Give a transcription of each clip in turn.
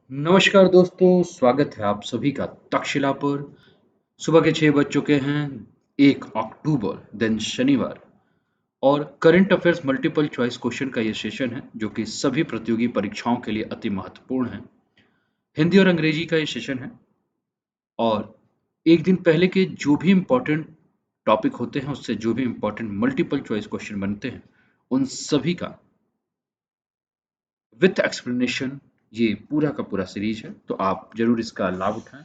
नमस्कार दोस्तों, स्वागत है आप सभी का तक्षशिला पर। सुबह के 6 बज चुके हैं। 1 अक्टूबर दिन शनिवार और current affairs multiple choice question का ये सेशन है जो कि सभी प्रतियोगी परीक्षाओं के लिए अति महत्वपूर्ण है। हिंदी और अंग्रेजी का ये सेशन है और एक दिन पहले के जो भी इम्पोर्टेंट टॉपिक होते हैं उससे जो भी इम्पोर्टेंट मल्टीपल चॉइस क्वेश्चन बनते हैं उन सभी का विथ एक्सप्लेनेशन ये पूरा का पूरा सीरीज है, तो आप जरूर इसका लाभ उठाएं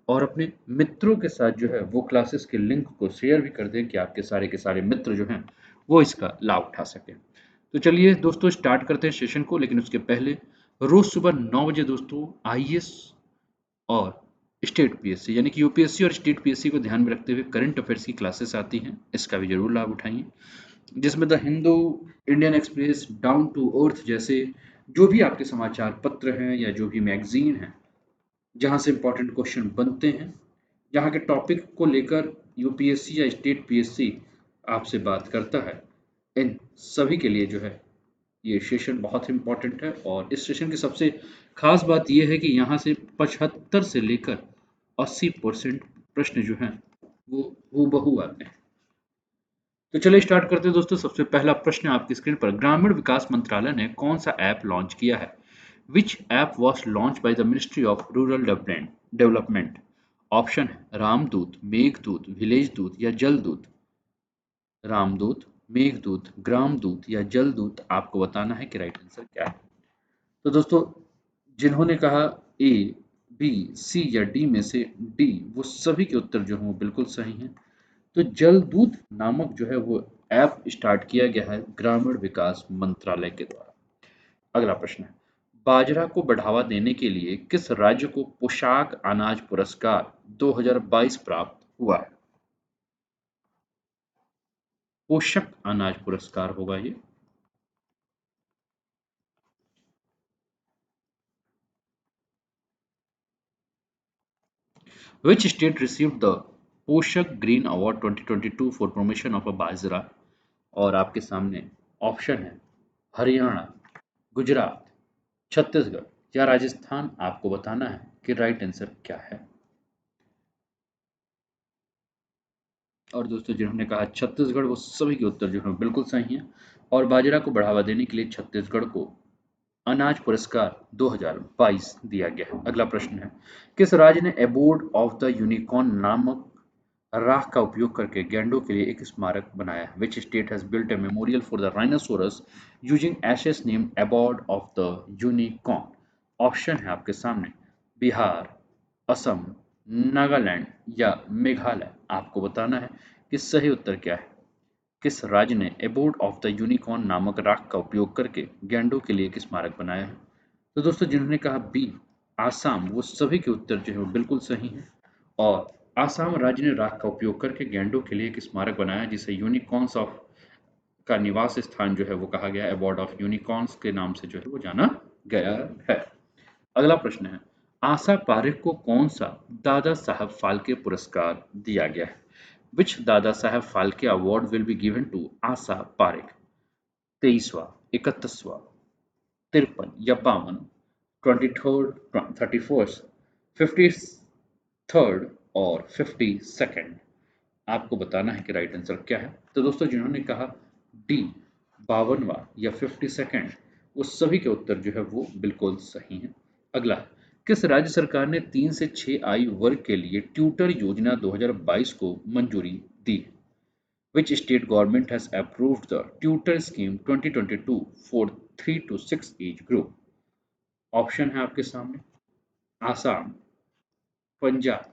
और अपने मित्रों के साथ जो है वो क्लासेस के लिंक को शेयर भी कर दें कि आपके सारे के सारे मित्र जो हैं वो इसका लाभ उठा सकें। तो चलिए दोस्तों स्टार्ट करते हैं सेशन को, लेकिन उसके पहले रोज सुबह 9 बजे दोस्तों आईएएस और स्टेट पीएससी यानी कि यूपीएससी और स्टेट पीएससी को ध्यान में रखते हुए करंट अफेयर्स की क्लासेस आती हैं, इसका भी जरूर लाभ उठाइए। जिसमें the Hindu, Indian Express, down to earth जैसे जो भी आपके समाचार पत्र हैं या जो भी मैगजीन हैं जहाँ से इम्पोर्टेंट क्वेश्चन बनते हैं, जहाँ के टॉपिक को लेकर यूपीएससी या स्टेट पीएससी आपसे बात करता है, इन सभी के लिए जो है ये सेशन बहुत इम्पोर्टेंट है। और इस सेशन की सबसे खास बात यह है कि यहाँ से 75 से लेकर 80% प्रश्न जो हैं वो हूबहू आते हैं। तो चलिए स्टार्ट करते हैं दोस्तों। सबसे पहला प्रश्न आपकी स्क्रीन पर, ग्रामीण विकास मंत्रालय ने कौन सा ऐप लॉन्च किया है? विच app was launch by the ministry of rural development? Option है रामदूत, मेघदूत, विलेज दूत या जल दूत। रामदूत, मेघदूत, ग्राम दूत या जल दूत, आपको बताना है कि राइट आंसर क्या है। तो दोस्तों जिन्होंने कहा ए, बी, सी या डी में से डी, वो सभी के उत्तर जो हैं वो बिल्कुल सही हैं। तो जलदूत नामक जो है वो ऐप स्टार्ट किया गया है ग्रामीण विकास मंत्रालय के द्वारा। अगला प्रश्न है, बाजरा को बढ़ावा देने के लिए किस राज्य को पोशाक अनाज पुरस्कार 2022 प्राप्त हुआ है? पोषक अनाज पुरस्कार होगा ये। Which state received the पोषक green award 2022 for promotion of a bajra? और आपके सामने ऑप्शन है हरियाणा, गुजरात, छत्तीसगढ़ या राजस्थान। आपको बताना है कि राइट आंसर क्या है। और दोस्तों जिन्होंने कहा छत्तीसगढ़, वो सभी के उत्तर जो है बिल्कुल सही हैं। और बाजरा को बढ़ावा देने के लिए छत्तीसगढ़ को अनाज पुरस्कार 2022 दिया गया है। अगला प्रश्न है, किस राज्य ने एबोर्ड ऑफ द यूनिकॉर्न नामक राख का उपयोग करके गैंडों के लिए एक स्मारक बनाया है? Which state has built a memorial for the rhinoceros using ashes name aboard of the unicorn? Option है आपके सामने बिहार, असम, नागालैंड या मेघालय। आपको बताना है कि सही उत्तर क्या है। किस राज्य ने एबोर्ड ऑफ द यूनिकॉर्न नामक राख का उपयोग करके गैंडों के लिए एक स्मारक बनाया है? तो दोस्तों जिन्होंने कहा बी, आसाम, वो सभी के उत्तर जो है वो बिल्कुल सही हैं। और आसाम राज्य ने राख का उपयोग करके गैंडों के लिए एक स्मारक बनाया जिसे यूनिकॉर्न्स ऑफ का निवास स्थान जो है वो कहा गया, अवार्ड ऑफ यूनिकॉर्न्स के नाम से जो है वो जाना गया है। अगला प्रश्न है, आशा पारेख को कौन सा दादा साहब फाल्के पुरस्कार दिया गया है? Which Dada Saheb Phalke award will be given to Asha Parekh? 23वां, 31वां, 53 या 52, 23rd, 31st, 53rd और 52nd? आपको बताना है कि राइट आंसर क्या है। तो दोस्तों जिन्होंने कहा डी, 52वां या 52nd, वो सभी के उत्तर जो है वो बिल्कुल सही हैं। अगला, किस राज्य सरकार ने 3 से 6 आयु वर्ग के लिए ट्यूटर योजना 2022 को मंजूरी दी? Which state government has approved the tutor scheme 2022 for 3 to 6 age group? Option है आपके सामने आसाम, पंजाब,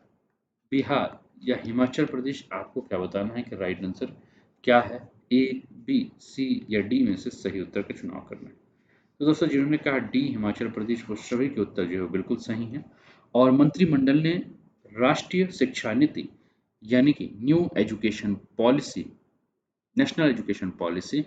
बिहार या हिमाचल प्रदेश। आपको क्या बताना है कि राइट आंसर क्या है। ए, बी, सी या डी में से सही उत्तर का चुनाव करना है। तो दोस्तों जिन्होंने कहा डी हिमाचल प्रदेश, वो सभी के उत्तर जो है बिल्कुल सही हैं। और मंत्रिमंडल ने राष्ट्रीय शिक्षा नीति यानी कि new education policy, national education policy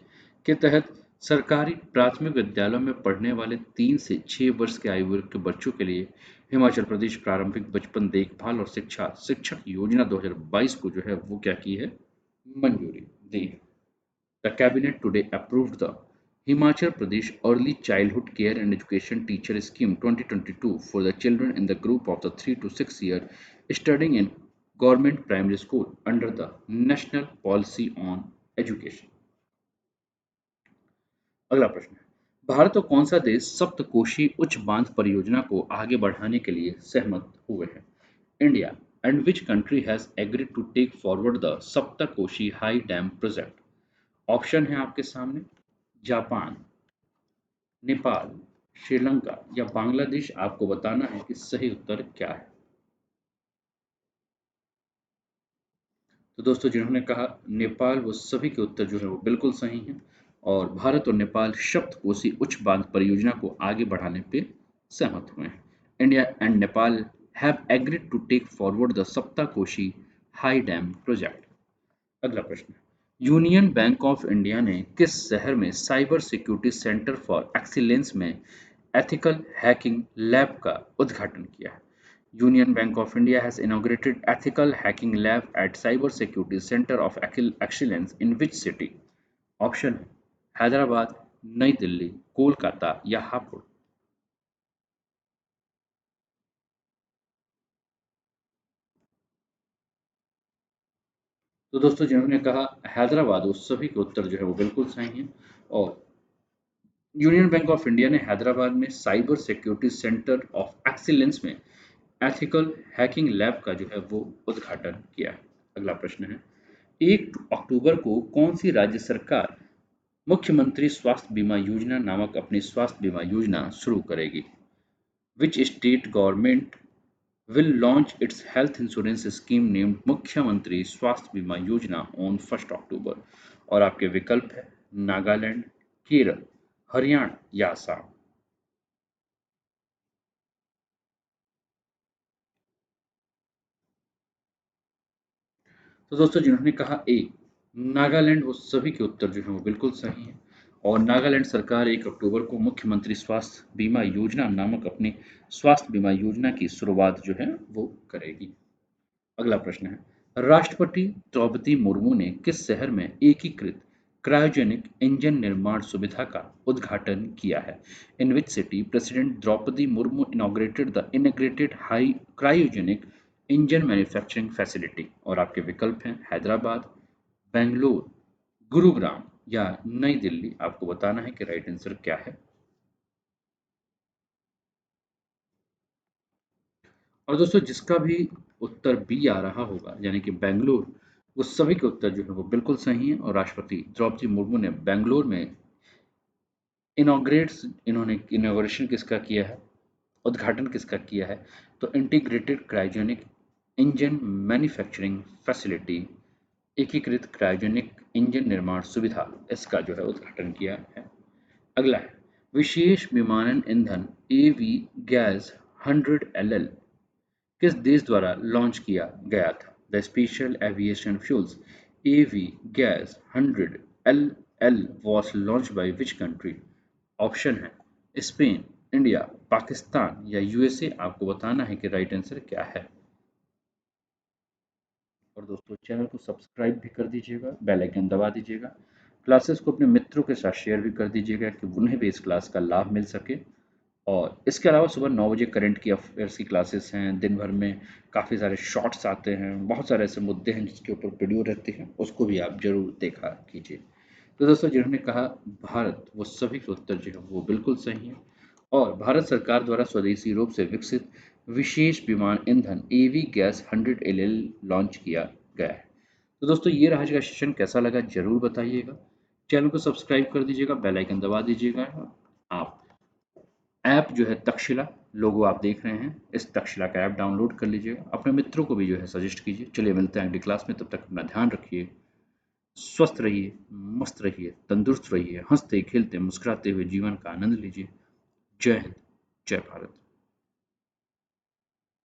के तहत सरकारी प्राथमिक विद्यालयों में पढ़ने वाले 3 से 6 वर्ष के आयु वर्ग के बच्चों के लिए हिमाचल प्रदेश प्रारंभिक बचपन देखभाल और शिक्षा शिक्षक योजना 2022 को जो है वो क्या की है, मंजूरी दी है। The cabinet today approved the Himachal Pradesh Early Childhood Care and Education Teacher Scheme 2022 for the children in the group of the 3 to 6 year studying in government primary school under the National Policy on Education। अगला प्रश्न है, भारत और कौन सा देश सप्तकोशीय उच्च बांध परियोजना को आगे बढ़ाने के लिए सहमत हुए हैं? India and which country has agreed to take forward the Saptakoshi high dam project? Option है आपके सामने, जापान, नेपाल, श्रीलंका या बांग्लादेश। आपको बताना है कि सही उत्तर क्या है। तो दोस्तों जिन्होंने कहा नेपाल, वो सभी के उत्तर जो है वो बिल्कुल सही हैं और भारत और नेपाल सप्तकोशी उच्च बांध परियोजना को आगे बढ़ाने पे सहमत हुए हैं। India and Nepal have agreed to take forward the Saptakoshi high dam project. अगला प्रश्न, यूनियन बैंक ऑफ इंडिया ने किस शहर में cyber security centre for excellence में एथिकल हैकिंग लैब का उद्घाटन किया है? Union bank of India has inaugurated ethical hacking lab at cyber security center of excellence in which city? Option है हैदराबाद, नई दिल्ली, कोलकाता या हापुड़। तो दोस्तों जिन्होंने कहा हैदराबाद, उस सभी के उत्तर जो है वो बिल्कुल सही हैं और यूनियन बैंक ऑफ इंडिया ने हैदराबाद में cyber security centre of excellence में एथिकल हैकिंग लैब का जो है वो उद्घाटन किया है। अगला प्रश्न है, 1 अक्टूबर को कौन सी राज्य सरकार मुख्यमंत्री स्वास्थ्य बीमा योजना नामक अपनी स्वास्थ्य बीमा योजना शुरू करेगी? Which state government will launch its health insurance scheme named मुख्यमंत्री स्वास्थ्य बीमा योजना ऑन 1 अक्टूबर? और आपके विकल्प है नागालैंड, केरल, हरियाणा या असम। तो दोस्तों जिन्होंने कहा ए नागालैंड, वो सभी के उत्तर जो है वो बिल्कुल सही हैं और नागालैंड सरकार 1 अक्टूबर को मुख्यमंत्री स्वास्थ्य बीमा योजना नामक अपनी स्वास्थ्य बीमा योजना की शुरुआत जो है वो करेगी। अगला प्रश्न है, राष्ट्रपति द्रौपदी मुर्मू ने किस शहर में एकीकृत क्रायोजेनिक इंजन निर्माण सुविधा का उद्घाटन किया है? In which city president Droupadi Murmu inaugurated the integrated high cryogenic engine manufacturing facility? और आपके विकल्प हैं हैदराबाद, बेंगलुरु, गुरुग्राम या नई दिल्ली। आपको बताना है कि राइट आंसर क्या है। और दोस्तों जिसका भी उत्तर बी आ रहा होगा यानी कि बेंगलुरु, वो सभी के उत्तर जो है वो बिल्कुल सही है और राष्ट्रपति द्रौपदी मुर्मू ने बेंगलुरु में इनॉग्रेट्स इन्होंने इनॉग्रेशन किसका किया है, उद्घाटन किसका किया है? तो integrated cryogenic engine manufacturing facility, एकीकृत क्रायोजेनिक इंजन निर्माण सुविधा, इसका जो है उद्घाटन किया है। अगला है, विशेष विमानन ईंधन एवी गैस 100 LL किस देश द्वारा लॉन्च किया गया था? The special aviation fuels avgas 100 LL was launch by which country? Option है स्पेन, इंडिया, पाकिस्तान या यूएसए। आपको बताना है कि राइट आंसर क्या है। और दोस्तों चैनल को सब्सक्राइब भी कर दीजिएगा, बेल आइकन दबा दीजिएगा, क्लासेस को अपने मित्रों के साथ शेयर भी कर दीजिएगा कि उन्हें भी इस क्लास का लाभ मिल सके। और इसके अलावा सुबह 9 बजे करंट की अफेयर्स की क्लासेस हैं, दिन भर में काफ़ी सारे शॉर्ट्स आते हैं, बहुत सारे ऐसे मुद्दे हैं जिसके ऊपर वीडियो रहते हैं, उसको भी आप जरूर देखा कीजिए। तो दोस्तों जिन्होंने कहा भारत, वो सभी के उत्तर जो है वो बिल्कुल सही है और भारत सरकार द्वारा स्वदेशी रूप से विकसित विशेष विमान ईंधन एवी गैस 100 LL लॉन्च किया गया है। तो दोस्तों ये रहा आज का सेशन, कैसा लगा जरूर बताइएगा। चैनल को सब्सक्राइब कर दीजिएगा, बेल आइकन दबा दीजिएगा। आप ऐप जो है तक्षशिला, लोगो आप देख रहे हैं, इस तक्षशिला का ऐप डाउनलोड कर लीजिएगा, अपने मित्रों को भी जो है सजेस्ट कीजिए। चलिए मिलते हैं अगली क्लास में, तब तक अपना ध्यान रखिए, स्वस्थ रहिए, मस्त रहिए, तंदुरुस्त रहिए, हंसते खेलते मुस्कुराते हुए जीवन का आनंद लीजिए। जय हिंद, जय भारत।